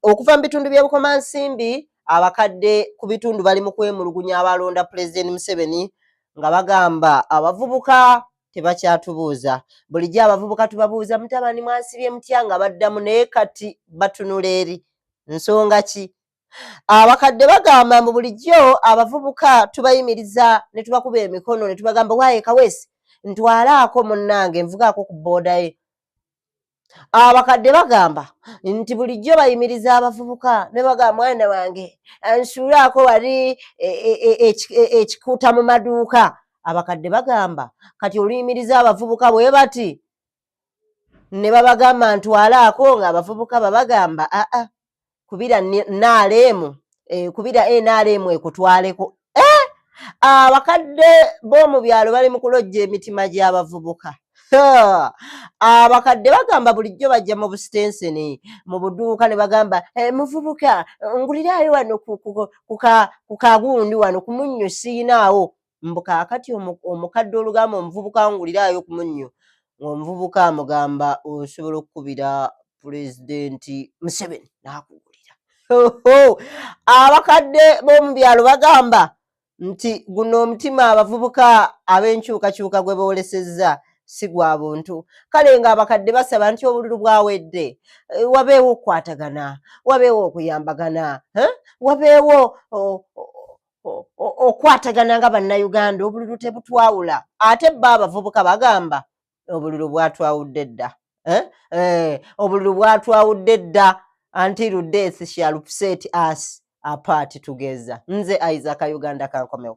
okuva mu bitundu by'Ebukomansimbi abakadde ku bitundu bali mu kwemulugunya abalonda President Museveni nga bagamba abavubuka tebakyatubuuza. Bulijjo abavubuka tubabuuza mutabani mwasibye mutya nga baddamu naye kati batunula eri. Nsonga ki? Abakadde bagamba mbu bulijjo abavubuka tubayimiriza ne tubakuba emikono ne tubagamba waaye Kaweesi ntwalaako munnange nvugaako ku booda ye. Abakadde bagamba nti bulijjo bayimiriza abavubuka ne bagamba mwana wange nsuulaako wali ekikuuta mu maduuka. Abakadde bagamba kati oluyimiriza abavubuka bwe bati ne babagamba ntwalaako ng'abavubuka babagamba kubira NRM kubira NRM ekutwaleko. Abakadde b'omu byalo bali mu kulojja emitima gy'abavubuka. Abakadde bagamba bulijjo bajja mu busitenseni mu buduuka ne bagamba muvubuka nguliraayo wano ku kagundi wano ku munnyo siinaawo. Mbu kaakati omukadde olugamba omuvubuka nguliraayo ku munnyo, omuvubuka amugamba osobola okukubira Pulezidenti Museveni n'akugulira. Abakadde b'omu byalo bagamba nti guno omutima abavubuka ab'enkyukakyuka gwe boolesezza si gwa buntu. Kale ng'abakadde basaba nti obululu bwawedde wabeewo okukwatagana, wabeewo okuyambagana, wabeewo okwatagana nga bannayuganda, obululu tebutwawula. Ate bo abavubuka bagamba obululu bwatwawudde dda. Obululu bwatwawudde dda until death shall set us apart together. Nze Isaac Uganda kankomewo.